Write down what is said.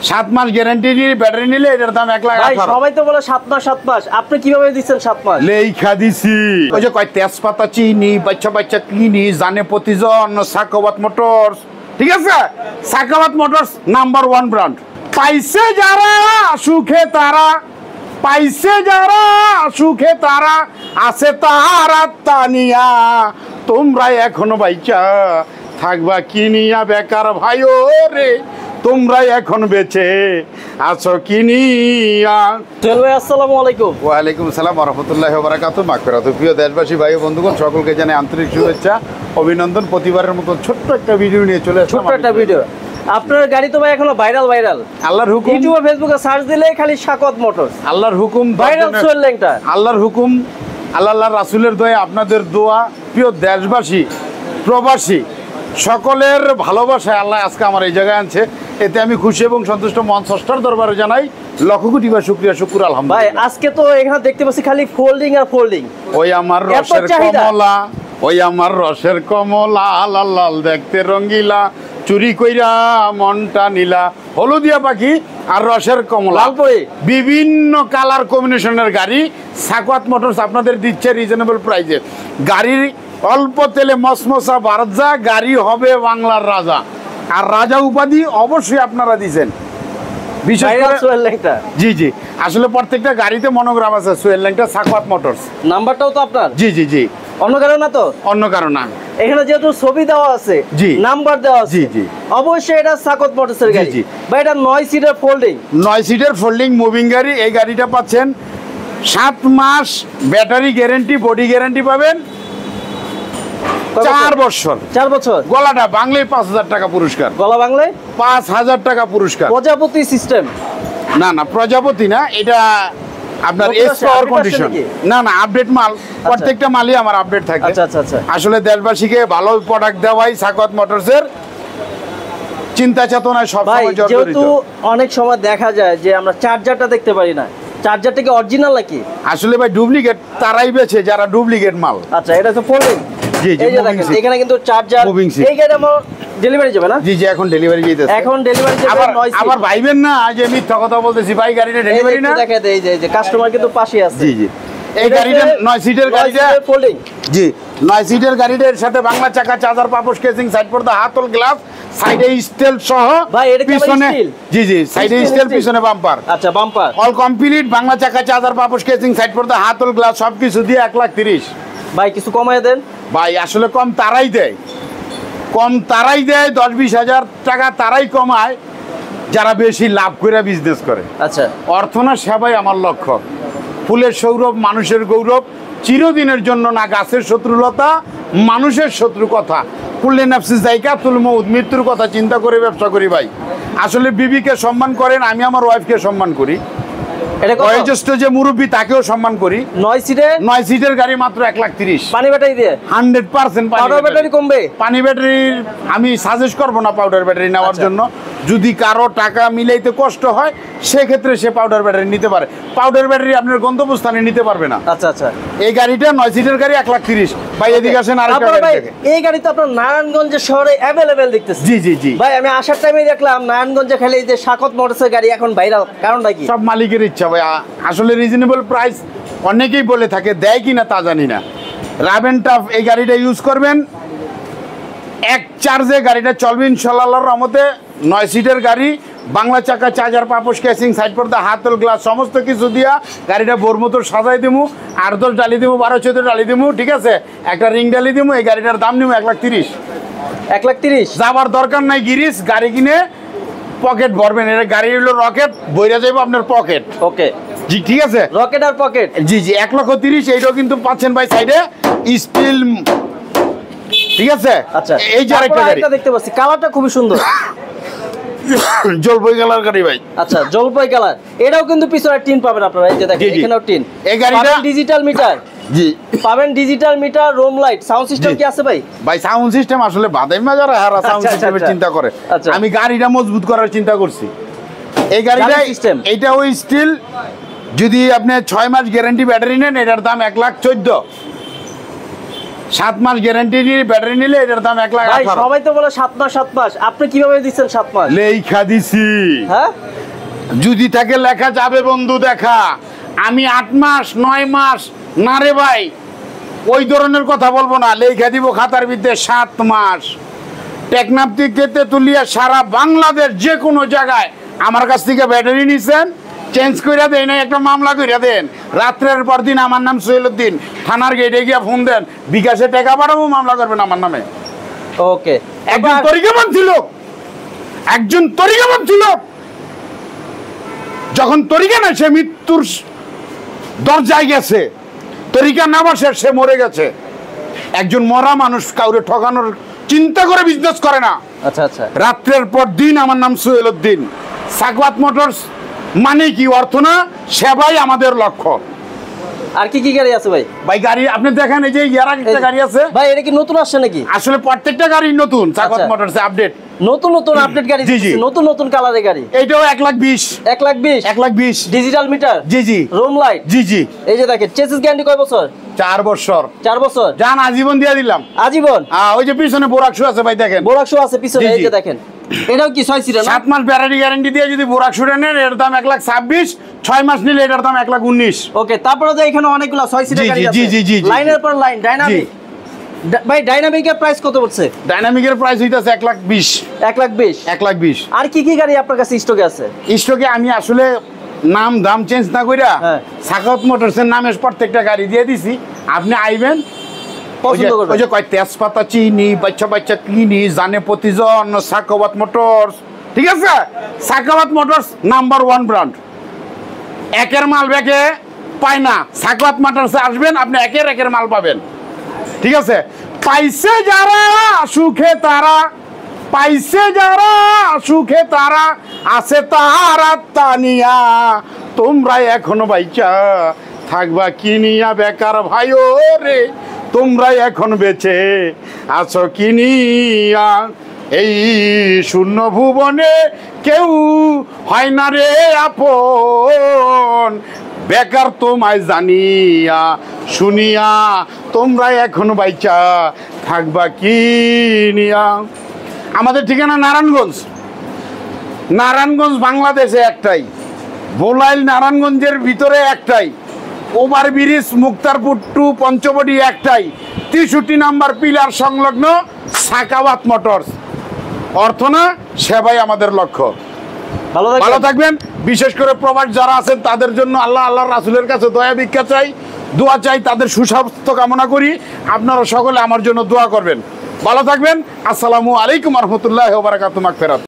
7 মাস guarantee নিয়ে battery নিলে এটার দাম 1 লাখ। ভাই সবাই তো বলে 7 মাস 7 মাস, আপনি কিভাবে দিচ্ছেন 7 মাস? লেখা দিছি ওই যে কয় তেজপাতা চিনি বাচ্চা বাচ্চা কিনি জানে প্রতিজন সাকাওয়াত মোটরস, ঠিক আছে? Sakawat motors number 1 brand. পাইছে যারা সুখে তারা, পাইছে যারা সুখে তারা, আছে তারা তানিয়া, তোমরা এখনো বাইচা থাকবা কিনিয়া বেকার ভাইও রে, তোমরা এখন বেঁচে আছো কিনিয়া। সোহেল ভাই আসসালামু আলাইকুম। ওয়ালাইকুম আসসালাম ওয়া রাহমাতুল্লাহি ওয়া বারাকাতুহু। মাগফিরাতুহ। প্রিয় দেশবাসী ভাই ও বন্ধুগণ, সকলকে জানাই আন্তরিক শুভেচ্ছা অভিনন্দন। প্রতিবারের মতো ছোট্ট একটা ভিডিও নিয়ে চলে আসলাম। ছোট্ট একটা ভিডিও। আপনার গাড়ি তো ভাই এখনো ভাইরাল। আল্লাহর হুকুম। ইউটিউবে ফেসবুকে সার্চ দিলেই খালি সাকাওয়াত মোটরস। আল্লাহর হুকুম ভাইরাল সোহেল ল্যাংটা। আল্লাহর হুকুম, আল্লাহর রাসূলের দয়া, আপনাদের দোয়া, প্রিয় দেশবাসী প্রবাসী সকলের ভালোবাসায় আল্লাহ আজকে আমার এই জায়গায় আনছে। এতে আমি খুশি এবং সন্তুষ্ট। মন স্রষ্টার দরবারে জানাই লক্ষ কোটি বার শুকরিয়া, শুকর আলহামদুলিল্লাহ। ভাই আজকে তো এখানে দেখতে পাচ্ছি খালি ফোল্ডিং আর ফোল্ডিং। ওই আমার রসের কমলা, ওই আমার রসের কমলা, লাল লাল দেখতে রঙ্গিলা, চুরি কইরা মনটা নীলা, হলুদিয়া পাখি আর রসের কমলা, বিভিন্ন কালার কম্বিনেশনের গাড়ি সাকাওয়াত মোটরস আপনাদের দিচ্ছে রিজনেবল প্রাইসে। গাড়ির অল্প তেলে মসমসা বারজা, গাড়ি হবে বাংলার রাজা। আর রাজা উপাধি অবশ্যই আপনারা দিচ্ছেন, বিশেষ করে সোহেল ল্যাংটা। জি জি, আসলে প্রত্যেকটা গাড়িতে মনোগ্রাম আছে সোহেল ল্যাংটা সাকাওয়াত মোটরস। নাম্বারটাও তো আপনার? জি জি জি। অন্য কারণ না তো? অন্য কারণ না। এখানে যেহেতু ছবি দেওয়া আছে, জি, নাম্বার দেওয়া আছে, জি জি, অবশ্যই এটা সাকাওয়াত মোটরসের গাড়ি। জি। ভাই এটা 9 সিটের ফোল্ডিং, 9 সিটের ফোল্ডিং মুভিং গাড়ি। এই গাড়িটা পাচ্ছেন 7 মাস ব্যাটারি গ্যারান্টি, বডি গ্যারান্টি পাবেন 4 বছর। 4 বছর। গলাটা বাংলায় 5000 টাকা পুরস্কার। গলা বাংলায় 5000 টাকা পুরস্কার। প্রজাপতি সিস্টেম? না না, প্রজাপতি না, এটা আপনার এস পাওয়ার কন্ডিশন। না না, আপডেট মাল। প্রত্যেকটা মালই আমার আপডেট থাকে। আচ্ছা আচ্ছা আচ্ছা। আসলে দেশবাসীকে ভালো প্রোডাক্ট দেওয়াই সাকাওয়াত মোটরসের চিন্তা চেতনায় সব সময় জড়িত। যেহেতু অনেক সময় দেখা যায় যে আমরা চার্জারটা দেখতে পারি না, চার্জারটা কি অরিজিনাল নাকি? আসলে ভাই ডুপ্লিকেট তারাই বেচে যারা ডুপ্লিকেট মাল। আচ্ছা, এটা হচ্ছে ফোল্ডিং। জি জি, এই যে দেখেন এখানে কিন্তু চার্জার। এই গাড়ি আমার ডেলিভারি যাবে না? জি জি, এখন ডেলিভারি যেতেছে। এখন ডেলিভারি যাবে। আবার ভাইবেন না যে মিথ্যা কথা বলতেছি, ভাই গাড়িটা ডেলিভারি না। দেখেন এই যে কাস্টমার কিন্তু পাশে আছে। জি জি, এই গাড়িটা 9 সিটের গাড়িটা ফোল্ডিং। জি, 9 সিটের গাড়িটার সাথে বাংলা চাকা, চার্জার, পাপোশ, কেসিং, সাইড পর্দা, হাতল গ্লাস, সাইডে স্টিল সহ। ভাই এটা কি পিছনে? স্টিল? জি জি, সাইডে স্টিল, পিছনে বাম্পার। আচ্ছা, বাম্পার অল কমপ্লিট। বাংলা চাকা, চার্জার, পাপোশ, কেসিং, সাইড পর্দা, হাতল গ্লাস সবকিছু দিয়ে 1,30,000। ভাই কিছু কমায় দেন। ভাই আসলে কম তারাই দেয়, কম তারাই দেয়। 10-20 হাজার টাকা তারাই কমায় যারা বেশি লাভ করে বিজনেস করে। আচ্ছা, অর্থ না সেবাই আমার লক্ষ্য। ফুলের সৌরভ, মানুষের গৌরব, চিরদিনের জন্য না গাছের শত্রুলতা, মানুষের শত্রু কথা। কুল্লে নাফসি জায়গা তুল মউত, মৃত্যুর কথা চিন্তা করে ব্যবসা করি ভাই। আসলে বিবিকে সম্মান করেন, আমি আমার ওয়াইফকে সম্মান করি। বয়োজ্যেষ্ঠ যে মুরব্বী তাকেও সম্মান করি। 9 সিটের গাড়ি মাত্র 1,30,000। পানি ব্যাটারি দিয়ে 100% পাউডার ব্যাটারি কমবে। পানি ব্যাটারির আমি সাজেস্ট করবো না পাউডার ব্যাটারি নেওয়ার জন্য। যদি কারো টাকা মিলাইতে কষ্ট হয় সেক্ষেত্রে সে পাউডার ব্যাটারি নিতে পারে। পাউডার ব্যাটারি আপনার গন্তব্যস্থানে নিতে পারবে না। আচ্ছা আচ্ছা। এই গাড়িটা 9 সিটের গাড়ি 1,30,000। ভাই এদিকে আসেন আরেকটা গাড়ি দেখেন। এই গাড়ি তো আপনার নারায়ণগঞ্জ শহরে अवेलेबल দেখতেছি। জি জি জি। ভাই আমি আসার টাইমে দেখলাম নারায়ণগঞ্জে খালি এই যে সাকাওয়াত মোটরসের গাড়ি এখন ভাইরাল, কারণটা কি? সব মালিকের ইচ্ছা ভাই। আসলে রিজনেবল প্রাইস অনেকেই বলে থাকে, দেয় কিনা তা জানি না। রাফ এন্ড টাফ এই গাড়িটা ইউজ করবেন, এক চার্জে গাড়িটা চলবে ইনশাআল্লাহ আল্লাহর রহমতে। 9 সিটের গাড়ি, বাংলা চাকা, চার্জার, পাপোশ, কেসিং, সাইড পর্দা, হাতল গ্লাস সমস্ত কিছু দিয়া গাড়িটা বোর মতো সাজাই দিমু। 8-10 ডালি দিমু, 12-14 ডালি দিমু, ঠিক আছে? একটা রিং ডালি দিমু। এই গাড়িটার দাম নিমু 1,30,000। 1,30,000 যাবার দরকার নাই গিরিশ, গাড়ি কিনে পকেট ভরবেন। এটা গাড়ি হলো রকেট, বইরা যাইব আপনার পকেট। ওকে জি, ঠিক আছে, রকেট আর পকেট। জি জি, 1,30,000। এইটাও কিন্তু পাচ্ছেন ভাই সাইডে স্টিল, ঠিক আছে? আচ্ছা, এই যে আরেকটা গাড়ি দেখতে পাচ্ছি, কালারটা খুবই সুন্দর। জলপাই কালার গাড়ি ভাই। আচ্ছা, জলপাই কালার। এটাও কিন্তু পিছনে টিন পাবেন আপনারা। এই যে দেখেন এখানেও টিন। এই গাড়িটা ডিজিটাল মিটার। জি পাবেন, digital meter, room light, sound system কি আছে ভাই? ভাই সাউন্ড সিস্টেম আসলে বাদাইমা যারা হারা সাউন্ড সিস্টেমের চিন্তা করে, আমি গাড়িটা মজবুত করার চিন্তা করছি। এই গাড়িটা এইটা ওই স্টিল। যদি আপনি 6 মাস গ্যারান্টি ব্যাটারি নেন, এটার দাম 1,14,000। 7 মাস গ্যারান্টি নিয়ে ব্যাটারি নিলে এটার দাম 1 লাখ ভাই 18। সবাই তো বলে 7 মাস 7 মাস, আপনি কিভাবে দিচ্ছেন 7 মাস? লেখা দিছি, হ্যাঁ যদি থাকে লেখা যাবে বন্ধু দেখা। আমি 8 মাস 9 মাস না রে ভাই, ওই ধরনের কথা বলবো না। লেখা দিব খাতার ভিতরে 7 মাস। টেকনাফ থেকে তেতুলিয়া সারা বাংলাদেশ যে কোনো জায়গায় আমার কাছ থেকে ব্যাটারি নিছেন, চেঞ্জ করে দেয় না, একটা মামলা করে দেন। রাত্রের পর দিন আমার নাম সোহেলউদ্দিন, থানার গেটে গিয়ে ফোন দেন, বিকাশে টাকা পাঠাবো, মামলা করবেন আমার নামে। ওকে, একজন তরিকাবান ছিল, একজন তরিকাবান ছিল, যখন তরিকা না, সে মৃত্যুর দরজায় গেছে, তরিকা না বসে সে মরে গেছে। একজন মরা মানুষ কাউরে ঠকানোর চিন্তা করে বিজনেস করে না। আচ্ছা আচ্ছা, রাত্রের পর দিন আমার নাম সোহেলউদ্দিন। সাকওয়াত মোটরস মানে কি অর্থ না, সেবাই আমাদের লক্ষ্য। আর কি কি গাড়ি আছে ভাই? ভাই গাড়ি আপনি দেখেন, এই যে ইয়ার একটা গাড়ি আছে ভাই, এটা কি নতুন আসছে নাকি? আসলে প্রত্যেকটা গাড়ি নতুন, সাকওয়াত আচ্ছা। মোটরসে আপডেট, নতুন নতুন আপডেট গাড়ি জি, জি। দিচ্ছে, নতুন নতুন কালারের গাড়ি। এইটাও 1,20,000 1,20,000 1,20,000 ডিজিটাল মিটার, জি জি রুম লাইট, জি জি। এই যে দেখেন চেসিস গ্যারান্টি কয় বছর? 4 বছর। 4 বছর জান আজীবন দিয়ে দিলাম। আজীবন। ওই যে পিছনে বোরাক শু আছে ভাই, দেখেন বোরাক শো আছে পিছনে, জি, এই জি। যে দেখেন, এটাও কি 6 সিটের না? 7 মাস ব্যাটারি গ্যারান্টি দিয়ে যদি বোরাক শুটা নেন, এর দাম 1,26,000। 6 মাস নিলে এটার দাম 1,19,000। ওকে, তারপরে তো এখানে অনেকগুলো 6 সিটের জি, গাড়ি জি, আছে। জি, জি, জি, জি। লাইনের পর লাইন ডাইনামিক। ভাই ডাইনামিকের প্রাইস কত পড়ছে? ডাইনামিকের প্রাইস হইতাছে 1,20,000 1,20,000। 1,20,000। আর কি কি গাড়ি আপনার কাছে স্টকে আছে? স্টকে আমি আসলে নাম দাম চেঞ্জ না কইরা হ্যাঁ। সাকওয়াত মোটরসের নামে প্রত্যেকটা গাড়ি দিয়ে দিছি। আপনি আইবেন, পছন্দ করবেন। ওই যে কয় তেজপাতা চিনি বাচ্চা বাচ্চা কিনি জানে প্রতিজন সাকওয়াত মোটরস, ঠিক আছে? Sakhawat motors number 1 brand. একের মাল ব্যাকে পায় না, সাকওয়াত মোটরসে আসবেন, আপনি একের মাল পাবেন, ঠিক আছে? পাইছে যারা সুখে তারা, পাইছে যারা সুখে তারা, আছে তারা তানিয়া, তোমরা এখনো বাইচা থাকবা কিনিয়া বেকার ভাইও রে, তোমরা এখন বেঁচে আছো কিনিয়া। এই শূন্য ভুবনে কেউ হয় না রে আপন, বেকার তোমায় জানিয়া শুনিয়া, তোমরা এখন বাইচা থাকবা কিনিয়া। আমাদের ঠিকানা নারায়ণগঞ্জ। নারায়ণগঞ্জ বাংলাদেশে একটাই, বোলাইল নারায়ণগঞ্জের ভিতরে একটাই, ওভারব্রিজ মুক্তারপুর টু পঞ্চবটি একটাই, 63 নম্বর পিলার সংলগ্ন সাকওয়াত মোটরস। অর্থ না, সেবাই আমাদের লক্ষ্য। ভালো থাকবেন। বিশেষ করে প্রবাস যারা আছেন তাদের জন্য আল্লাহর রাসূলের কাছে দয়া ভিক্ষা চাই, দোয়া চাই, তাদের সুস্বাস্থ্য কামনা করি। আপনারা সকলে আমার জন্য দোয়া করবেন। ভালো থাকবেন। আসসালামু আলাইকুম ওয়া রাহমাতুল্লাহি ওয়া বারাকাতুহু। মাগফিরাত।